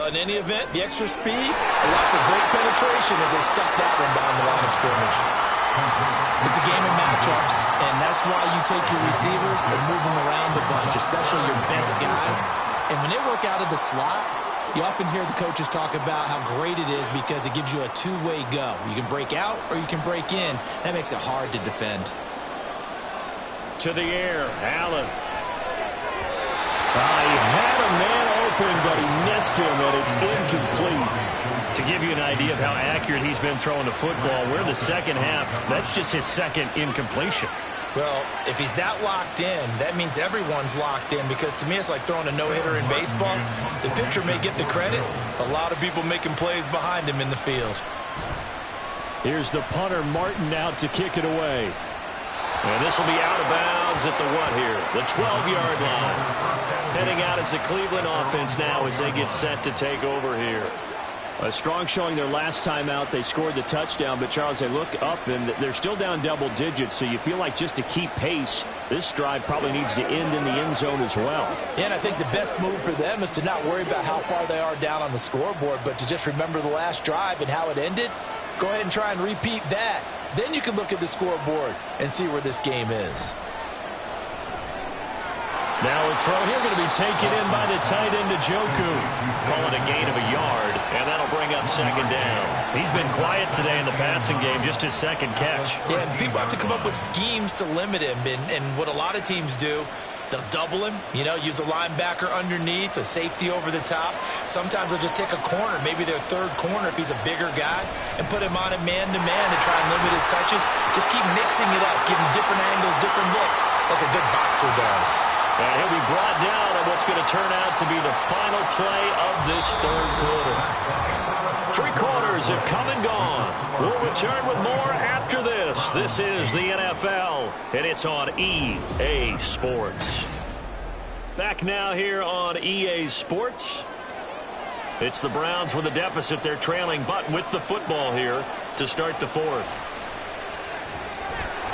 Well, in any event, the extra speed allowed for great penetration as they stuck that one behind the line of scrimmage. It's a game of matchups, and that's why you take your receivers and move them around a bunch, especially your best guys. And when they work out of the slot, you often hear the coaches talk about how great it is because it gives you a two-way go. You can break out or you can break in. That makes it hard to defend. To the air, Allen. He had a man open, but he missed him, and it's incomplete. To give you an idea of how accurate he's been throwing the football, we're in the second half. That's just his second incompletion. Well, if he's that locked in, that means everyone's locked in, because to me it's like throwing a no-hitter in baseball. The pitcher may get the credit. A lot of people making plays behind him in the field. Here's the punter, Martin, out to kick it away. And this will be out of bounds at the what here? The 12-yard line. Heading out as the Cleveland offense now as they get set to take over here. A strong showing their last time out. They scored the touchdown, but Charles, they look up and they're still down double digits, so you feel like just to keep pace, this drive probably needs to end in the end zone as well. Yeah, and I think the best move for them is to not worry about how far they are down on the scoreboard, but to just remember the last drive and how it ended. Go ahead and try and repeat that. Then you can look at the scoreboard and see where this game is. Now a throw here going to be taken in by the tight end, Njoku. Call it a gain of a yard, and that'll bring up second down. He's been quiet today in the passing game, just his second catch. Yeah, and people have to come up with schemes to limit him, and what a lot of teams do, they'll double him, use a linebacker underneath, a safety over the top. Sometimes they'll just take a corner, maybe their third corner if he's a bigger guy, and put him on a man-to-man to try and limit his touches. Just keep mixing it up, give him different angles, different looks, like a good boxer does. And he'll be brought down on what's going to turn out to be the final play of this third quarter. 3 quarters have come and gone. We'll return with more after this. This is the NFL, and it's on EA Sports. Back now here on EA Sports. It's the Browns with a deficit. They're trailing, but with the football here to start the fourth.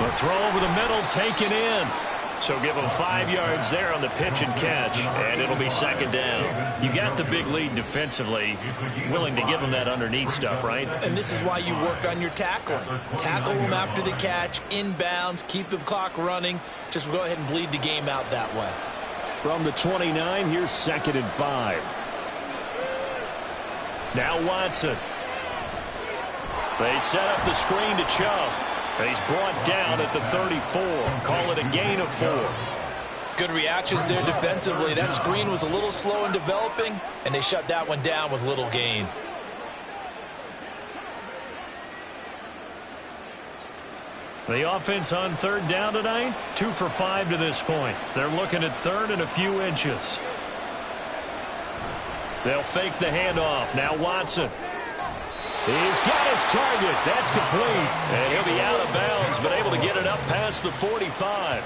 A throw over the middle, taken in. So give them 5 yards there on the pitch and catch, and it'll be second down. You got the big lead defensively, willing to give them that underneath stuff, right? And this is why you work on your tackling. Tackle them after the catch, inbounds, keep the clock running. Just go ahead and bleed the game out that way. From the 29, here's 2nd and 5. Now Watson. They set up the screen to Chubb. He's brought down at the 34. Call it a gain of 4. Good reactions there defensively. That screen was a little slow in developing, and they shut that one down with little gain. The offense on third down tonight, 2 for 5 to this point. They're looking at third and a few inches. They'll fake the handoff. Now Watson. He's got his target. That's complete. And he'll be out of bounds, but able to get it up past the 45.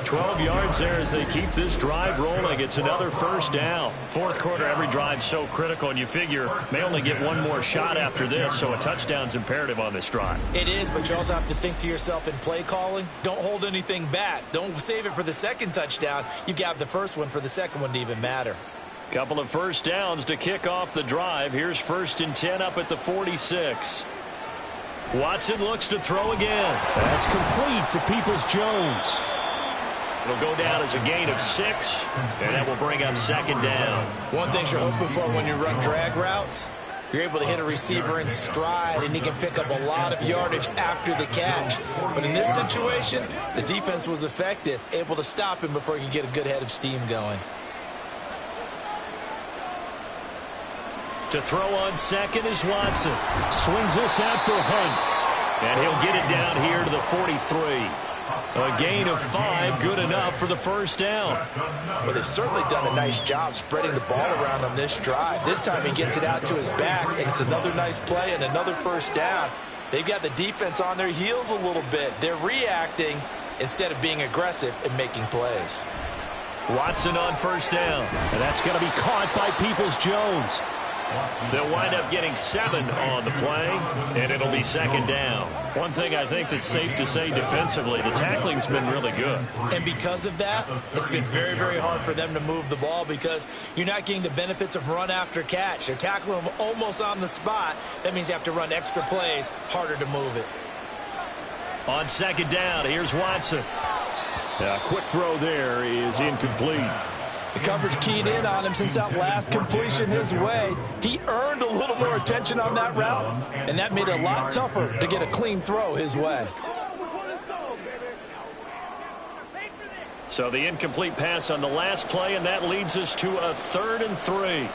12 yards there as they keep this drive rolling. It's another first down. Fourth quarter, every drive's so critical, and you figure may only get one more shot after this, so a touchdown's imperative on this drive. It is, but you also have to think to yourself in play calling, don't hold anything back. Don't save it for the second touchdown. You got the first one for the second one to even matter. Couple of first downs to kick off the drive. Here's 1st and 10 up at the 46. Watson looks to throw again. That's complete to Peoples-Jones. It'll go down as a gain of 6, and that will bring up second down. One thing you're hoping for when you run drag routes, you're able to hit a receiver in stride, and he can pick up a lot of yardage after the catch. But in this situation, the defense was effective, able to stop him before he could get a good head of steam going. To throw on second is Watson. Swings this out for Hunt. And he'll get it down here to the 43. A gain of 5, good enough for the first down. Well, they've certainly done a nice job spreading the ball around on this drive. This time he gets it out to his back, and it's another nice play and another first down. They've got the defense on their heels a little bit. They're reacting instead of being aggressive and making plays. Watson on first down. And that's going to be caught by Peoples-Jones. They'll wind up getting 7 on the play, and it'll be second down. One thing I think that's safe to say defensively, the tackling's been really good. And because of that, it's been very, very hard for them to move the ball because you're not getting the benefits of run after catch. They're tackling them almost on the spot. That means you have to run extra plays, harder to move it. On second down, here's Watson. A quick throw there is incomplete. The coverage keyed in on him since that last completion his way. He earned a little more attention on that route, and that made it a lot tougher to get a clean throw his way. So the incomplete pass on the last play, and that leads us to a 3rd and 3.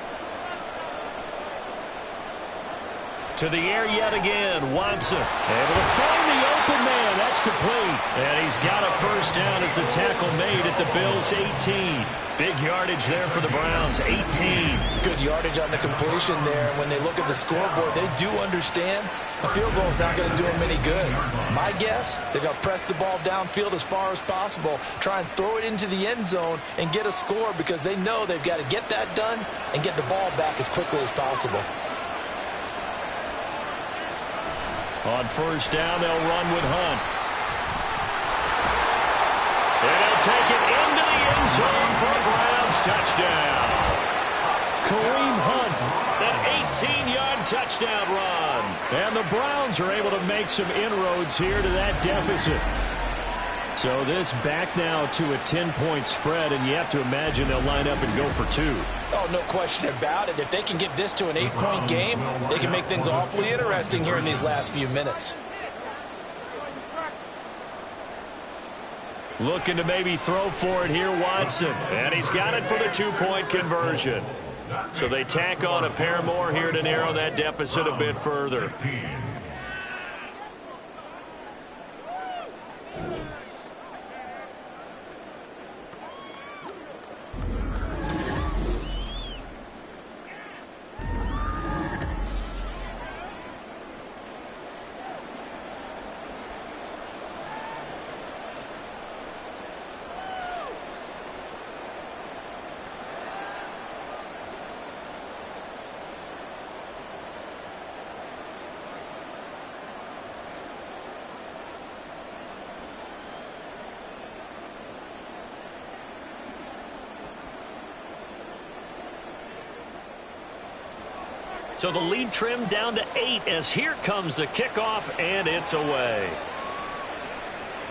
To the air yet again, Watson. Able to find the open man. That's complete. And he's got a first down as the tackle made at the Bills' 18. Big yardage there for the Browns, 18. Good yardage on the completion there. When they look at the scoreboard, they do understand a field goal is not going to do them any good. My guess, they're going to press the ball downfield as far as possible, try and throw it into the end zone and get a score because they know they've got to get that done and get the ball back as quickly as possible. On first down, they'll run with Hunt. And he'll take it into the end zone for a Browns touchdown. Kareem Hunt, an 18-yard touchdown run. And the Browns are able to make some inroads here to that deficit. So this back now to a 10-point spread, and you have to imagine they'll line up and go for 2. Oh, no question about it. If they can get this to an 8-point game, they can make things awfully interesting here in these last few minutes. Looking to maybe throw for it here, Watson. And he's got it for the 2-point conversion. So they tack on a pair more here to narrow that deficit a bit further. So the lead trimmed down to 8 as here comes the kickoff, and it's away.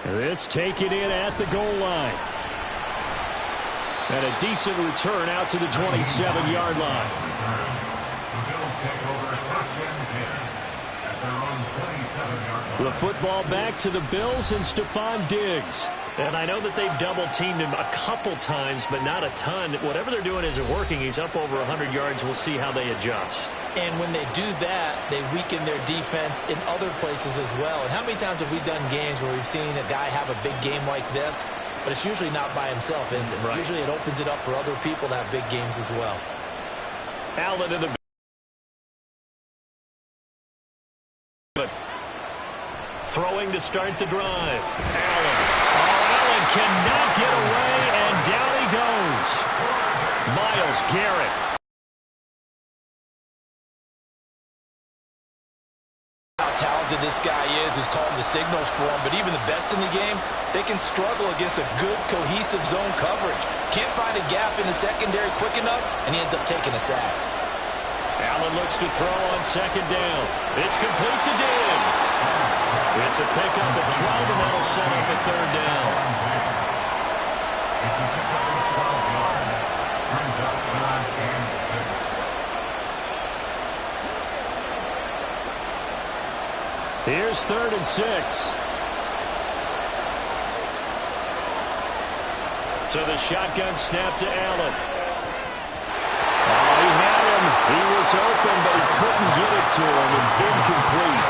This taken in at the goal line. And a decent return out to the 27-yard line. The football back to the Bills and Stephon Diggs. And I know that they've double-teamed him a couple times, but not a ton. Whatever they're doing isn't working. He's up over 100 yards. We'll see how they adjust. And when they do that, they weaken their defense in other places as well. And how many times have we done games where we've seen a guy have a big game like this, but it's usually not by himself, is it? Right. Usually it opens it up for other people to have big games as well. Allen in the throwing to start the drive. Allen. Oh, Allen cannot get away, and down he goes. Myles Garrett. How talented this guy is who's calling the signals for him, but even the best in the game, they can struggle against a good, cohesive zone coverage. Can't find a gap in the secondary quick enough, and he ends up taking a sack. Allen looks to throw on second down. It's complete to Diggs. It's a pickup of 12, and that'll set up a third down. Here's 3rd and 6. So the shotgun snap to Allen. Oh, he had him. He was open, but he couldn't get it to him. It's incomplete.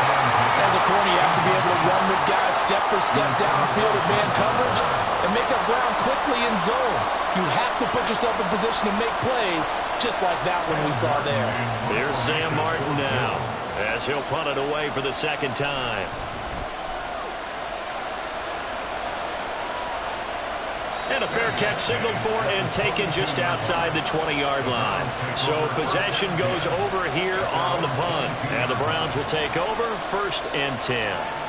As a corner, you have to be able to run with guys step for step downfield at man coverage and make up ground quickly in zone. You have to put yourself in position to make plays, just like that one we saw there. Here's Sam Martin now, as he'll punt it away for the second time. And a fair catch signaled for and taken just outside the 20-yard line. So possession goes over here on the punt. And the Browns will take over 1st and 10.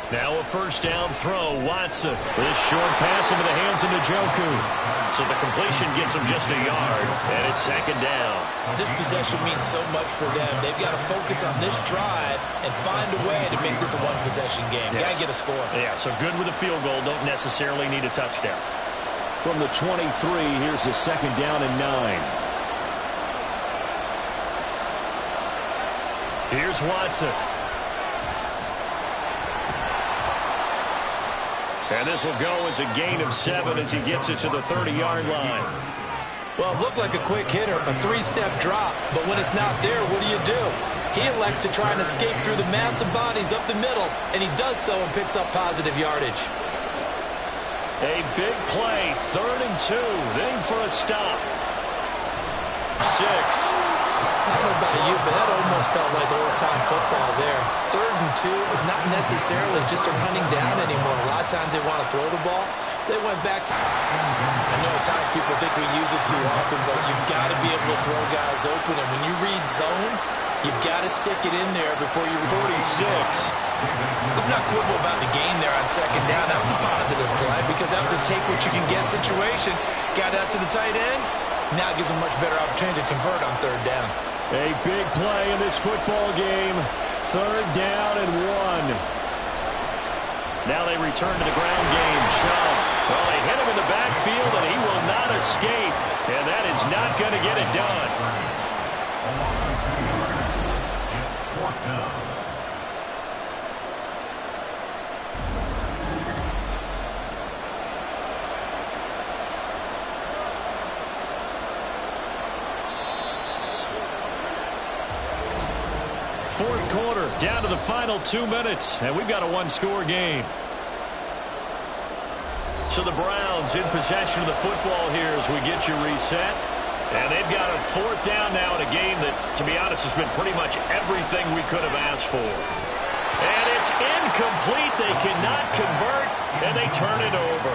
Now a 1st down throw, Watson. This short pass into the hands of Njoku. So the completion gets him just a yard, and it's 2nd down. This possession means so much for them. They've got to focus on this drive and find a way to make this a one-possession game. Yes. Got to get a score. Yeah, so good with a field goal. Don't necessarily need a touchdown. From the 23, here's a 2nd down and 9. Here's Watson. And this will go as a gain of 7 as he gets it to the 30-yard line. Well, it looked like a quick hitter, a 3-step drop, but when it's not there, what do? He elects to try and escape through the massive bodies up the middle, and he does so and picks up positive yardage. A big play, 3rd and 2, then for a stop. 6. I don't know about you, but that almost felt like old-time football there. 3rd and 2 is not necessarily just a running down anymore. A lot of times they want to throw the ball. They went back to... I know at times people think we use it too often, but you've got to be able to throw guys open. And when you read zone, you've got to stick it in there before you... 46. Let's not quibble about the gain there on 2nd down. That was a positive play because that was a take-what-you-can-get situation. Got out to the tight end. Now it gives them a much better opportunity to convert on 3rd down. A big play in this football game. 3rd down and 1. Now they return to the ground game. Chubb. Well, they hit him in the backfield, and he will not escape. And that is not going to get it done. Fourth quarter, down to the final 2 minutes, and we've got a 1-score game. So the Browns in possession of the football here as we get you reset. And they've got a 4th down now in a game that, to be honest, has been pretty much everything we could have asked for. And it's incomplete. They cannot convert, and they turn it over.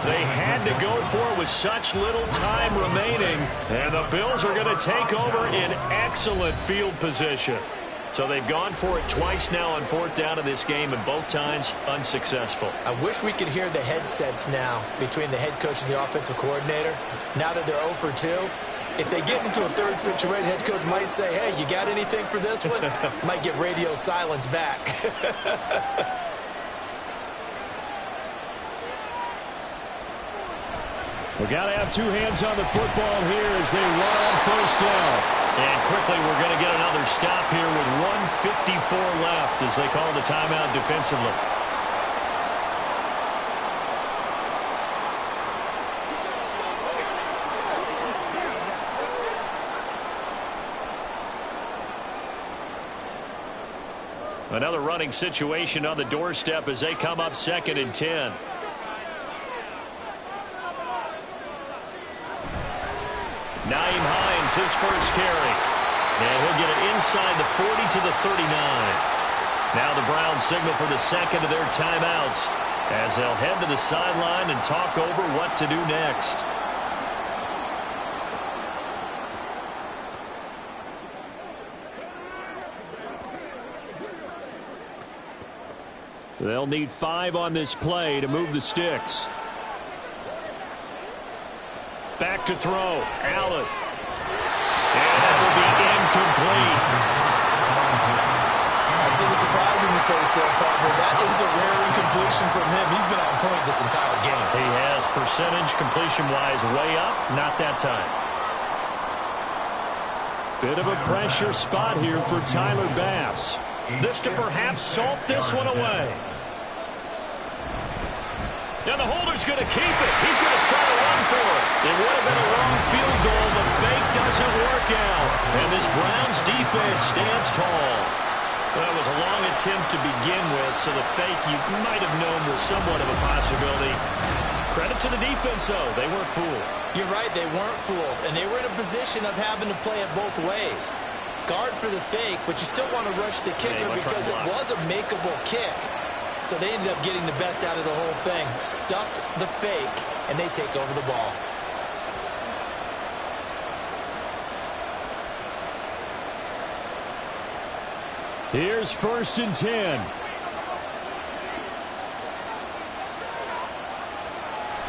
They had to go for it with such little time remaining, and the Bills are going to take over in excellent field position. So they've gone for it twice now on 4th down in this game, and both times unsuccessful. I wish we could hear the headsets now between the head coach and the offensive coordinator. Now that they're 0 for 2, if they get into a 3rd situation, head coach might say, hey, you got anything for this one? Might get radio silence back. We got to have 2 hands on the football here as they run on 1st down. And quickly, we're going to get another stop here with 1:54 left as they call the timeout defensively. Another running situation on the doorstep as they come up 2nd and 10. Nyheim Hines, his first carry. And he'll get it inside the 40 to the 39. Now the Browns signal for the 2nd of their timeouts as they'll head to the sideline and talk over what to do next. They'll need 5 on this play to move the sticks. Back to throw. Allen. And that will be incomplete. I see the surprise in your face there, partner. That is a rare incompletion from him. He's been on point this entire game. He has percentage completion-wise way up. Not that time. Bit of a pressure spot here for Tyler Bass. This to perhaps salt this one away. And the holder's going to keep it. He's going to try to run for it. It would have been a long field goal. The fake doesn't work out. And this Browns defense stands tall. That was a long attempt to begin with, so the fake you might have known was somewhat of a possibility. Credit to the defense, though. They weren't fooled. You're right, they weren't fooled. And they were in a position of having to play it both ways. Guard for the fake, but you still want to rush the kicker because it was a makeable kick. So they ended up getting the best out of the whole thing. Stuffed the fake, and they take over the ball. Here's 1st and 10.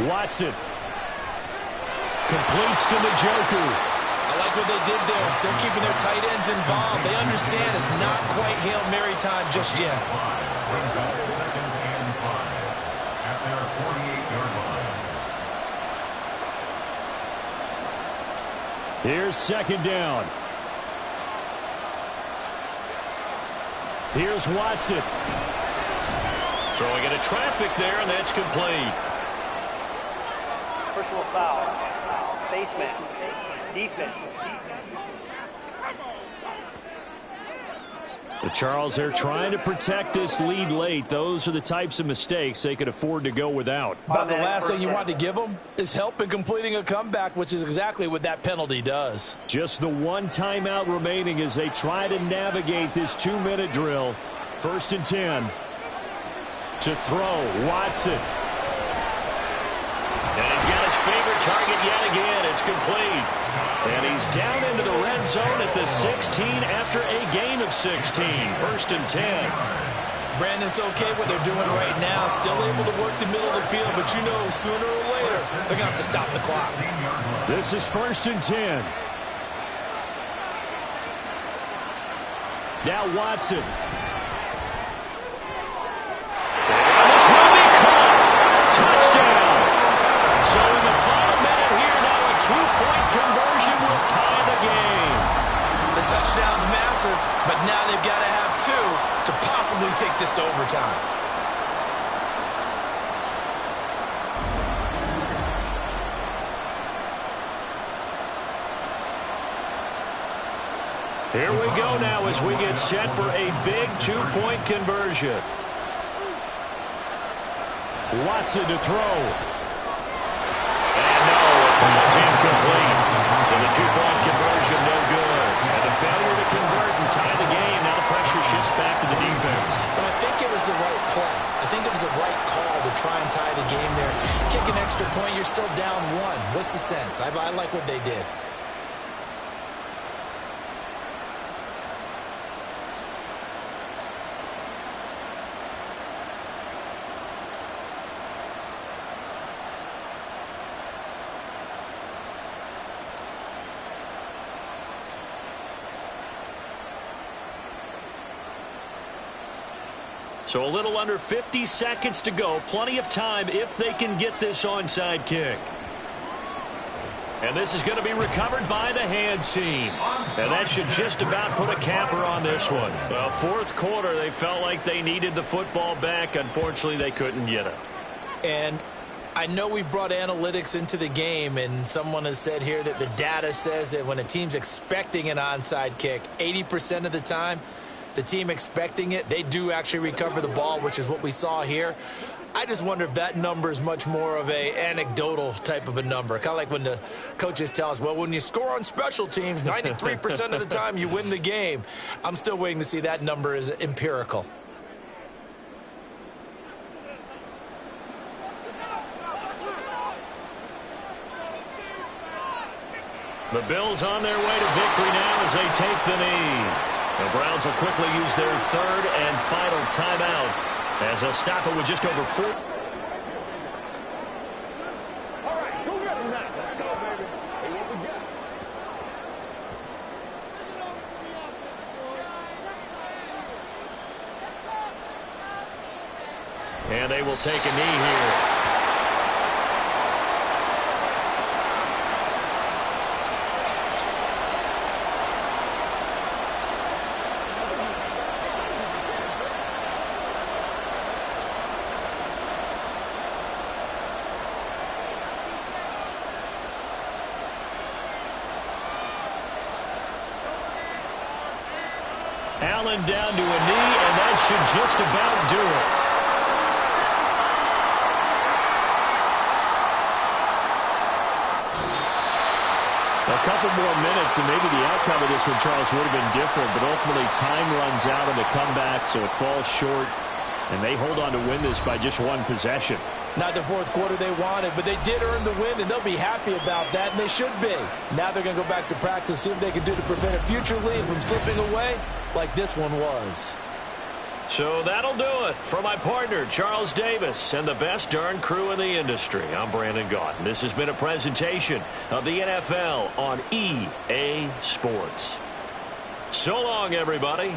Watson. Completes to Njoku. I like what they did there. Still keeping their tight ends involved. They understand it's not quite Hail Mary time just yet. Here's 2nd down. Here's Watson. Throwing into traffic there, and that's complete. Personal foul. Face mask. Defense. But Charles, they're trying to protect this lead late. Those are the types of mistakes they could afford to go without. But the last thing you want to give them is help in completing a comeback, which is exactly what that penalty does. Just the one timeout remaining as they try to navigate this 2-minute drill. 1st and 10. To throw, Watson. And he's got his favorite target yet again. It's complete. And he's down into the red zone at the 16 after a gain of 16. 1st and 10. Brandon, it's okay what they're doing right now. Still able to work the middle of the field, but you know sooner or later they're going to have to stop the clock. This is 1st and 10. Now Watson. And this will be caught. Touchdown. So in the final minute here now, a 2-point conversion will tie the game. The touchdown's massive, but now they've got to have 2 to possibly take this to overtime. Here we go now as we get set for a big 2-point conversion. Watson to throw. And no, it falls incomplete. So the 2-point conversion no good. And the failure to convert and tie the game. Now the pressure shifts back to the defense. But I think it was the right play. I think it was the right call to try and tie the game there. Kick an extra point, you're still down 1. What's the sense? I like what they did. So a little under 50 seconds to go. Plenty of time if they can get this onside kick. And this is going to be recovered by the hands team. And that should just about put a capper on this one. Well, 4th quarter, they felt like they needed the football back. Unfortunately, they couldn't get it. And I know we've brought analytics into the game, and someone has said here that the data says that when a team's expecting an onside kick, 80% of the time, the team expecting it, they do actually recover the ball, which is what we saw here. I just wonder if that number is much more of a anecdotal type of a number. Kind of like when the coaches tell us, well, when you score on special teams, 93% of the time you win the game. I'm still waiting to see that number is empirical. The Bills on their way to victory now as they take the knee. The Browns will quickly use their 3rd and final timeout as they'll stop it with just over 4. All right, go get him now. Let's go, baby. Hey, what we got? And they will take a knee here. Allen down to a knee, and that should just about do it. A couple more minutes, and maybe the outcome of this one, Charles, would have been different, but ultimately time runs out on the comeback, so it falls short, and they hold on to win this by just one possession. Not the fourth quarter they wanted, but they did earn the win, and they'll be happy about that, and they should be. Now they're going to go back to practice, see what they can do to prevent a future lead from slipping away like this one was. So that'll do it. For my partner, Charles Davis, and the best darn crew in the industry, I'm Brandon Gaudin. This has been a presentation of the NFL on EA Sports. So long, everybody.